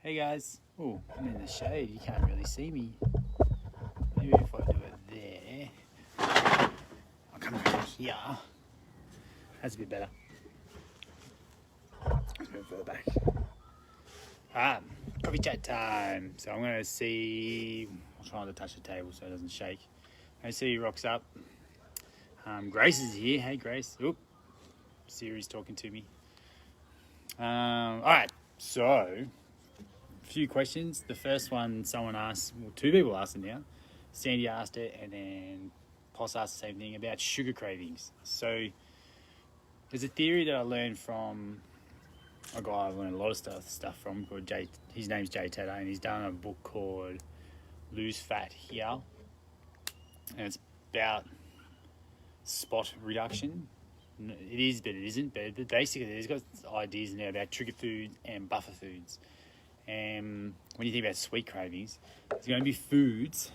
Hey guys. Oh, I'm in the shade. You can't really see me. Maybe if I do it there. I'll come over here. That's a bit better. Let's move further back. Coffee chat time. So I'm going to see. I'll try not to touch the table so it doesn't shake. I see rocks up. Grace is here. Hey Grace. Oop. Siri's talking to me. Alright, so a few questions. The first one someone asked, well, two people asked it now. Sandy asked it, and then Poss asked the same thing about sugar cravings. So there's a theory that I learned from a guy I've learned a lot of stuff from called Jay. His name's Jay Tedder, and he's done a book called Lose Fat Here, and it's about spot reduction. It is, but it isn't. But basically, he's got ideas now about trigger foods and buffer foods. And when you think about sweet cravings, there's going to be foods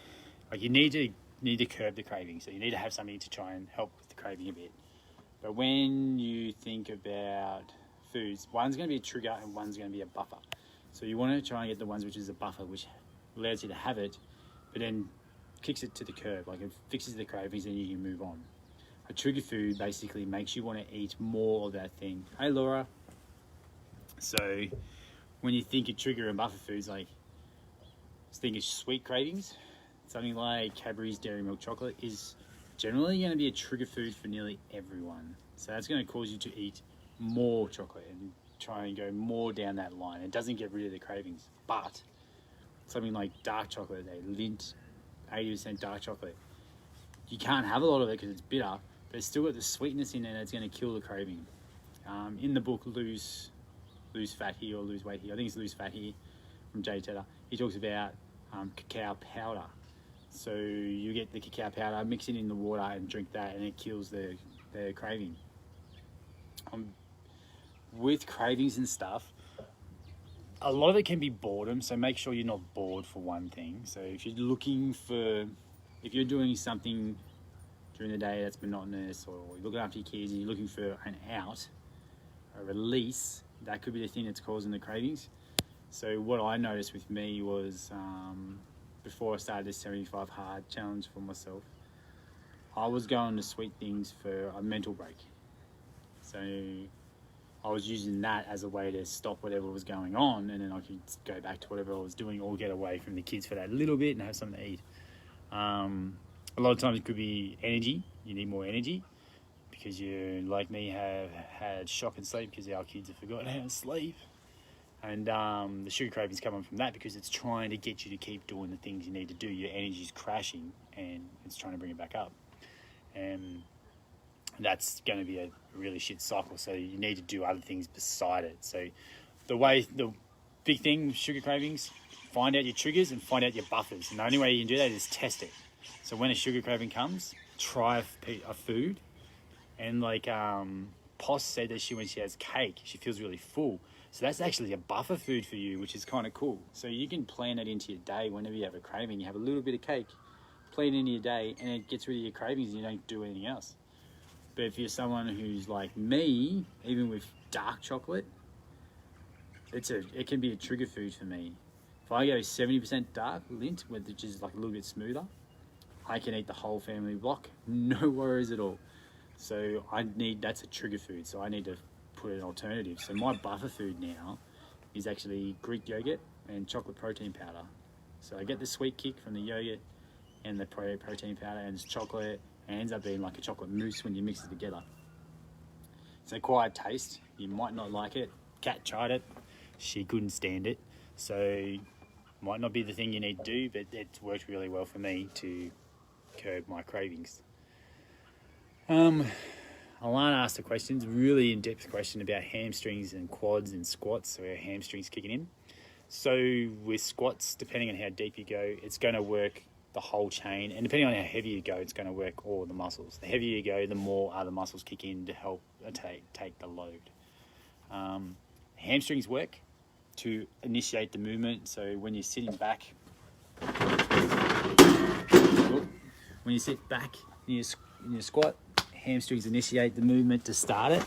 like you need to curb the craving. So you need to have something to try and help with the craving a bit. But when you think about foods, one's going to be a trigger and one's going to be a buffer. So you want to try and get the ones which is a buffer, which allows you to have it, but then kicks it to the curb. Like it fixes the cravings, and you can move on. A trigger food basically makes you want to eat more of that thing. Hey Laura. So when you think of trigger and buffer foods, like think of sweet cravings, something like Cadbury's Dairy Milk Chocolate is generally going to be a trigger food for nearly everyone. So that's going to cause you to eat more chocolate and try and go more down that line. It doesn't get rid of the cravings. But something like dark chocolate, Lindt 80% dark chocolate, you can't have a lot of it because it's bitter, but it's still got the sweetness in it, and it's going to kill the craving. In the book Lose Fat Here or Lose Weight Here, I think it's Lose Fat Here from Jay Tedder, he talks about cacao powder. So you get the cacao powder, mix it in the water and drink that, and it kills the craving. With cravings and stuff, a lot of it can be boredom, so make sure you're not bored for one thing. So if you're doing something during the day that's monotonous, or you're looking after your kids and you're looking for an out, a release, that could be the thing that's causing the cravings. So what I noticed with me was before I started this 75 hard challenge for myself, I was going to sweet things for a mental break. So I was using that as a way to stop whatever was going on, and then I could go back to whatever I was doing or get away from the kids for that little bit and have something to eat. A lot of times it could be energy. You need more energy because you, like me, have had shock and sleep because our kids have forgotten how to sleep. And the sugar cravings come on from that because it's trying to get you to keep doing the things you need to do. Your energy's crashing and it's trying to bring it back up. And that's going to be a really shit cycle. So you need to do other things beside it. So the big thing with sugar cravings, find out your triggers and find out your buffers. And the only way you can do that is test it. So when a sugar craving comes, try a food. And like Poss said that when she has cake, she feels really full. So that's actually a buffer food for you, which is kind of cool. So you can plan it into your day. Whenever you have a craving, you have a little bit of cake, plan it into your day, and it gets rid of your cravings and you don't do anything else. But if you're someone who's like me, even with dark chocolate, it can be a trigger food for me. If I go 70% dark Lindt, which is like a little bit smoother, I can eat the whole family block, no worries at all. So that's a trigger food, so I need to put an alternative. So my buffer food now is actually Greek yogurt and chocolate protein powder. So I get the sweet kick from the yogurt and the protein powder, and it's chocolate, and it ends up being like a chocolate mousse when you mix it together. It's an acquired taste. You might not like it. Kat tried it. She couldn't stand it. So might not be the thing you need to do, but it's worked really well for me to curb my cravings. Alana asked a question, really in-depth question about hamstrings and quads and squats, so our hamstrings kicking in. So with squats, depending on how deep you go, it's going to work the whole chain, and depending on how heavy you go, it's going to work all the muscles. The heavier you go, the more other muscles kick in to help take the load. Hamstrings work to initiate the movement. So when you're sitting back, when you sit back in your squat, hamstrings initiate the movement to start it,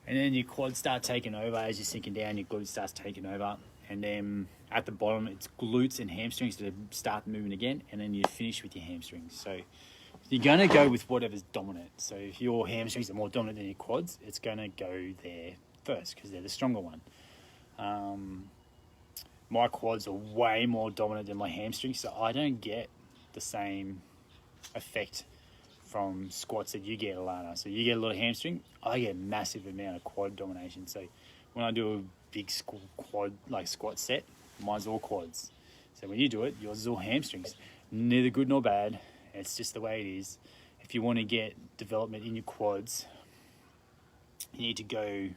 and then your quads start taking over as you're sinking down. Your glute starts taking over, and then at the bottom it's glutes and hamstrings to start the movement again, and then you finish with your hamstrings. So you're going to go with whatever's dominant. So if your hamstrings are more dominant than your quads, it's going to go there first because they're the stronger one. My quads are way more dominant than my hamstrings, so I don't get the same effect from squats that you get, Alana. So you get a lot of hamstring, I get a massive amount of quad domination. So when I do a big squat set, mine's all quads. So when you do it, yours is all hamstrings. Neither good nor bad. It's just the way it is. If you want to get development in your quads, you need to go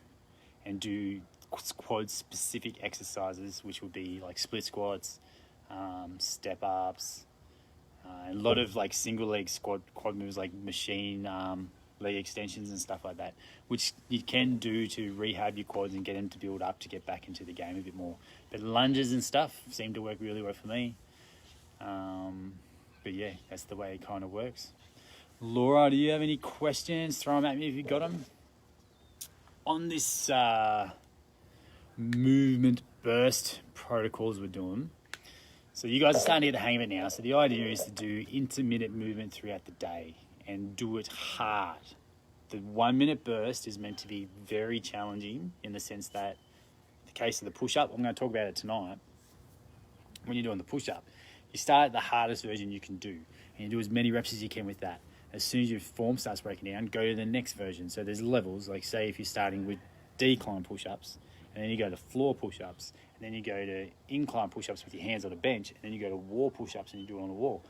and do quad specific exercises, which would be like split squats, step ups, a lot of like single leg quad moves like machine leg extensions and stuff like that, which you can do to rehab your quads and get them to build up to get back into the game a bit more. But lunges and stuff seem to work really well for me. But yeah, that's the way it kind of works. Laura, do you have any questions? Throw them at me if you got them. On this movement burst protocols we're doing, so you guys are starting to get the hang of it now. So the idea is to do intermittent movement throughout the day and do it hard. The 1 minute burst is meant to be very challenging in the sense that the case of the push-up, I'm going to talk about it tonight. When you're doing the push-up, you start at the hardest version you can do, and you do as many reps as you can with that. As soon as your form starts breaking down, go to the next version. So there's levels, like say if you're starting with decline push-ups, and then you go to floor push-ups, and then you go to incline push-ups with your hands on a bench, and then you go to wall push-ups and you do it on a wall.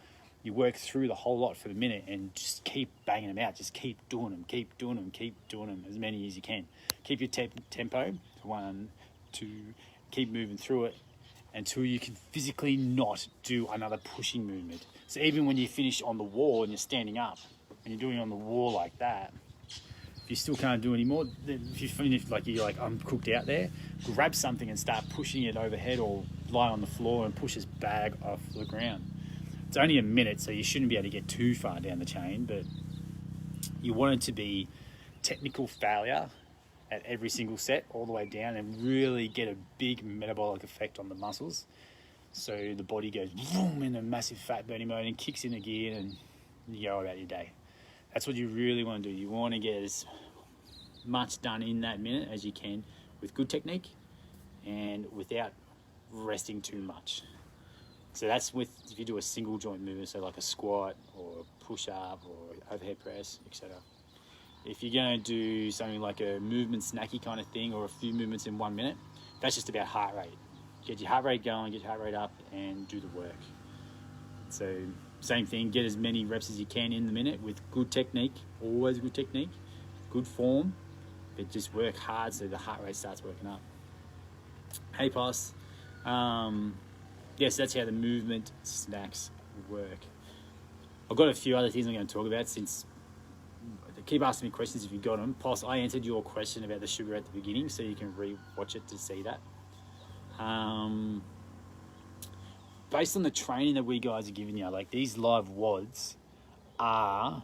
You work through the whole lot for the minute and just keep banging them out. Just keep doing them, keep doing them, keep doing them, as many as you can. Keep your tempo, 1, 2, keep moving through it until you can physically not do another pushing movement. So even when you finish on the wall and you're standing up and you're doing it on the wall like that, if you still can't do any more, then if you finish like you're like, I'm cooked out there, grab something and start pushing it overhead or lie on the floor and push this bag off the ground. It's only a minute, so you shouldn't be able to get too far down the chain, but you want it to be technical failure at every single set all the way down and really get a big metabolic effect on the muscles. So the body goes boom in a massive fat burning mode and kicks into gear and you go about your day. That's what you really want to do. You want to get as much done in that minute as you can with good technique and without resting too much. So that's with if you do a single joint movement, so like a squat or a push-up or overhead press, etc. If you're going to do something like a movement snacky kind of thing or a few movements in 1 minute, that's just about heart rate. Get your heart rate going, get your heart rate up and do the work. So same thing, get as many reps as you can in the minute with good technique, always good technique, good form, but just work hard so the heart rate starts working up. Hey, Poss. Yes, that's how the movement snacks work. I've got a few other things I'm going to talk about since they keep asking me questions if you got them. Poss, I answered your question about the sugar at the beginning, so you can re-watch it to see that. Based on the training that we guys are giving you, like these live WODs are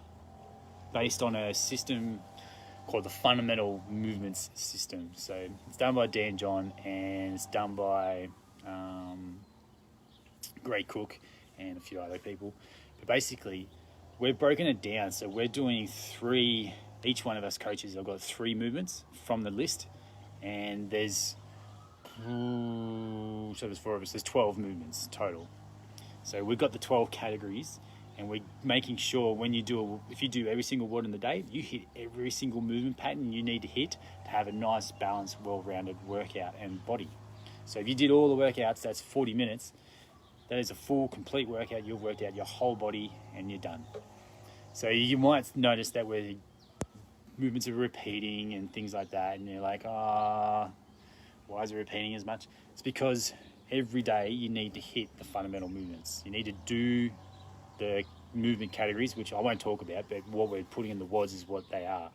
based on a system called the Fundamental Movements System. So it's done by Dan John and it's done by Gray Cook and a few other people. But basically, we've broken it down. So we're doing 3, each one of us coaches have got 3 movements from the list. And there's, so there's 4 of us, there's 12 movements total. So we've got the 12 categories and we're making sure when you do, if you do every single WOD in the day, you hit every single movement pattern you need to hit to have a nice, balanced, well-rounded workout and body. So if you did all the workouts, that's 40 minutes. That is a full, complete workout. You've worked out your whole body and you're done. So you might notice that where movements are repeating and things like that, and you're like, why is it repeating as much? It's because every day you need to hit the fundamental movements. You need to do the movement categories, which I won't talk about, but what we're putting in the WODs is what they are.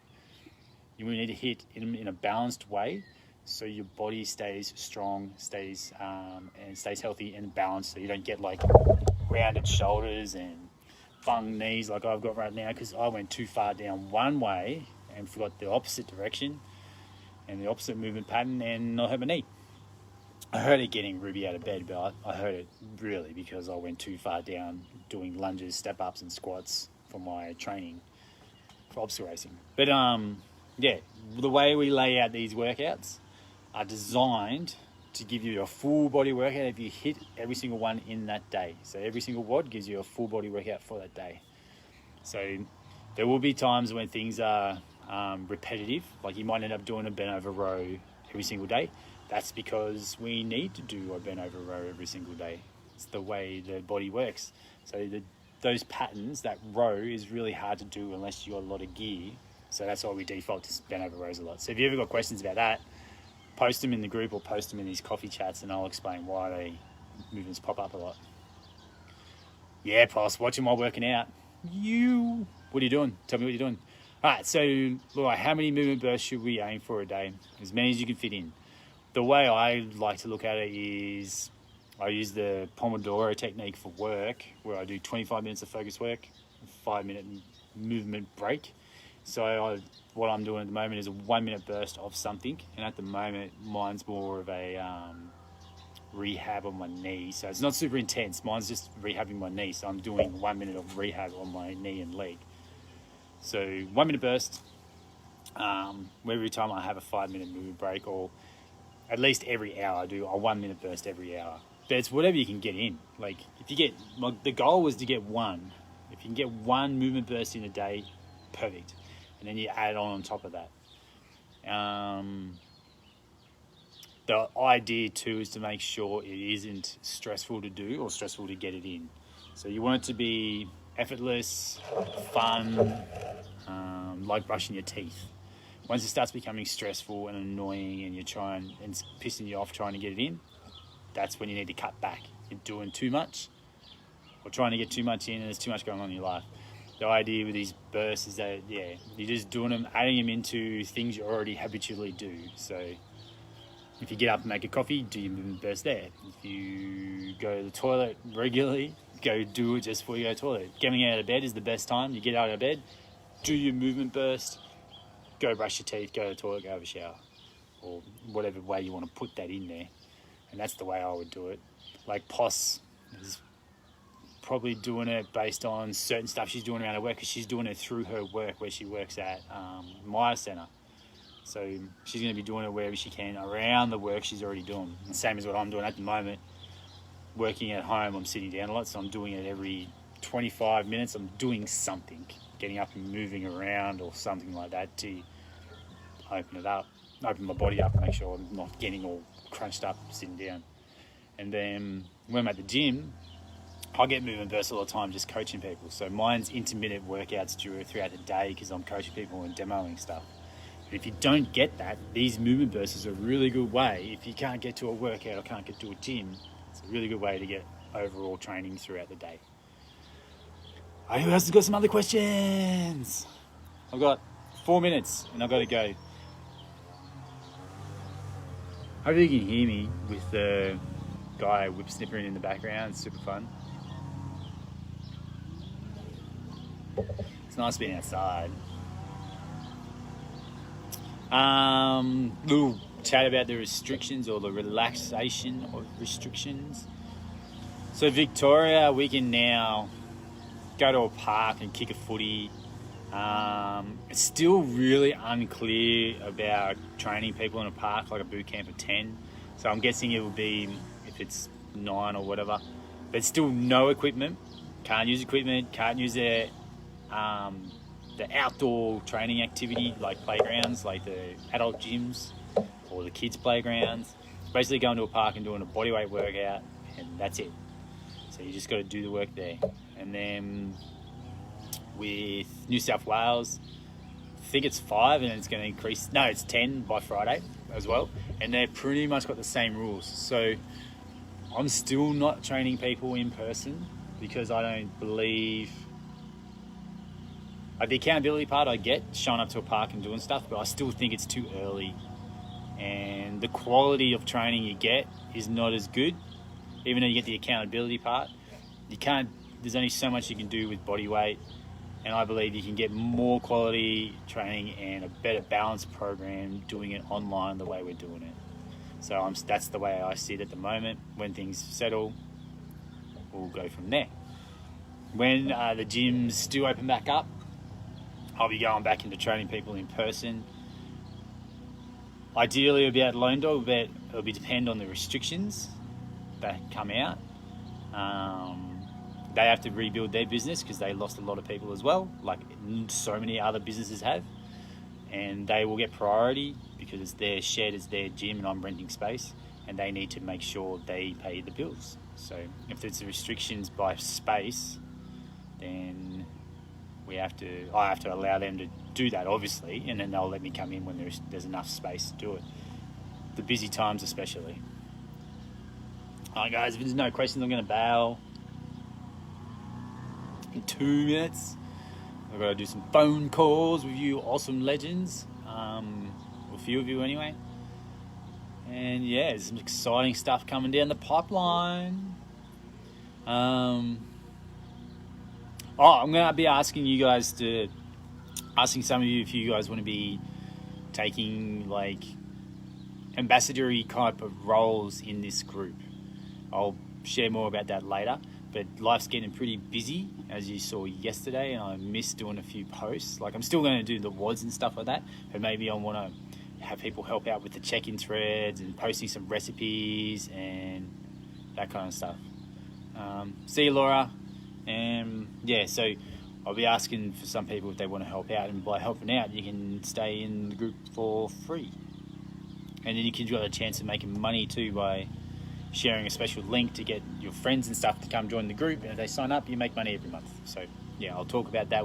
You need to hit in a balanced way so your body stays strong, stays healthy and balanced, so you don't get like rounded shoulders and bung knees like I've got right now because I went too far down one way and forgot the opposite direction and the opposite movement pattern and I hurt my knee. I heard it getting Ruby out of bed, but I heard it really because I went too far down doing lunges, step ups, and squats for my training for obstacle racing. But yeah, the way we lay out these workouts are designed to give you a full body workout if you hit every single one in that day. So every single WOD gives you a full body workout for that day. So there will be times when things are repetitive, like you might end up doing a bent over row every single day. That's because we need to do a bent over row every single day. It's the way the body works. So those patterns, that row is really hard to do unless you've got a lot of gear. So that's why we default to bent over rows a lot. So if you ever got questions about that, post them in the group or post them in these coffee chats and I'll explain why they movements pop up a lot. Yeah, Poss, watching while working out. What are you doing? Tell me what you're doing. All right, so Laura, how many movement bursts should we aim for a day? As many as you can fit in. The way I like to look at it is I use the Pomodoro technique for work, where I do 25 minutes of focus work, 5-minute movement break. So what I'm doing at the moment is a 1-minute burst of something, and at the moment mine's more of a rehab on my knee. So it's not super intense. Mine's just rehabbing my knee. So I'm doing 1 minute of rehab on my knee and leg. So 1-minute burst. Every time I have a 5-minute movement break, or at least every hour, I do a 1-minute burst every hour. But it's whatever you can get in. Like if you get, the goal was to get one. If you can get one movement burst in a day, perfect. And then you add on top of that. The idea too is to make sure it isn't stressful to do or stressful to get it in. So you want it to be effortless, fun, like brushing your teeth. Once it starts becoming stressful and annoying and and it's pissing you off trying to get it in, that's when you need to cut back. You're doing too much or trying to get too much in and there's too much going on in your life. The idea with these bursts is that, you're just doing them, adding them into things you already habitually do. So if you get up and make a coffee, do your movement burst there. If you go to the toilet regularly, go do it just before you go to the toilet. Getting out of bed is the best time. You get out of bed, do your movement burst, go brush your teeth, go to the toilet, go have a shower. Or whatever way you want to put that in there. And that's the way I would do it. Like Poss is probably doing it based on certain stuff she's doing around her work, because she's doing it through her work where she works at Maya Centre. So she's going to be doing it wherever she can around the work she's already doing. And same as what I'm doing at the moment. Working at home, I'm sitting down a lot, so I'm doing it every 25 minutes. I'm doing something, getting up and moving around or something like that to open my body up, make sure I'm not getting all crunched up sitting down. And then when I'm at the gym, I get movement bursts all the time just coaching people. So mine's intermittent workouts throughout the day because I'm coaching people and demoing stuff. But if you don't get that, these movement bursts are a really good way. If you can't get to a workout or can't get to a gym, it's a really good way to get overall training throughout the day. Who else has got some other questions? I've got 4 minutes and I've got to go. Hopefully you can hear me with the guy whip snippering in the background. It's super fun. It's nice being outside. Little chat about the restrictions or the relaxation of restrictions. So Victoria, we can now go to a park and kick a footy. It's still really unclear about training people in a park, like a boot camp of 10. So I'm guessing it will be if it's 9 or whatever. But still no equipment. Can't use equipment. Can't use the outdoor training activity like playgrounds, like the adult gyms or the kids' playgrounds. Basically going to a park and doing a bodyweight workout, and that's it. So you just got to do the work there. And then with New South Wales, I think it's 5 and it's going to increase. No, it's 10 by Friday as well. And they're pretty much got the same rules. So I'm still not training people in person because I don't believe... the accountability part I get, showing up to a park and doing stuff, but I still think it's too early. And the quality of training you get is not as good. Even though you get the accountability part, there's only so much you can do with body weight. And I believe you can get more quality training and a better balanced program doing it online the way we're doing it. So that's the way I see it at the moment. When things settle, we'll go from there. When the gyms do open back up, I'll be going back into training people in person. Ideally, it'll be at Lone Dog, but it'll be depend on the restrictions that come out. They have to rebuild their business because they lost a lot of people as well, like so many other businesses have. And they will get priority because it's their shed, it's their gym, and I'm renting space, and they need to make sure they pay the bills. So if there's restrictions by space, then I have to allow them to do that, obviously, and then they'll let me come in when there's enough space to do it. The busy times especially. Alright guys, if there's no questions, I'm going to bail in 2 minutes. I've got to do some phone calls with you awesome legends, a few of you anyway. And yeah, there's some exciting stuff coming down the pipeline. I'm going to be asking some of you if you guys want to be taking like ambassador-y type of roles in this group. I'll share more about that later, but life's getting pretty busy, as you saw yesterday, and I missed doing a few posts. Like, I'm still going to do the WODs and stuff like that, but maybe I want to have people help out with the check-in threads and posting some recipes and that kind of stuff. See you, Laura. And yeah, so I'll be asking for some people if they want to help out, and by helping out, you can stay in the group for free. And then you can get a chance of making money too by sharing a special link to get your friends and stuff to come join the group, and if they sign up, you make money every month. So yeah, I'll talk about that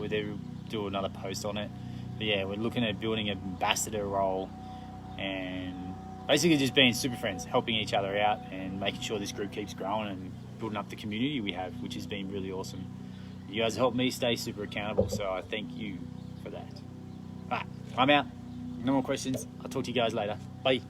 do another post on it. But yeah, we're looking at building an ambassador role and basically just being super friends, helping each other out and making sure this group keeps growing and building up the community we have, which has been really awesome. You guys help me stay super accountable, so I thank you for that. Alright, I'm out. No more questions. I'll talk to you guys later. Bye.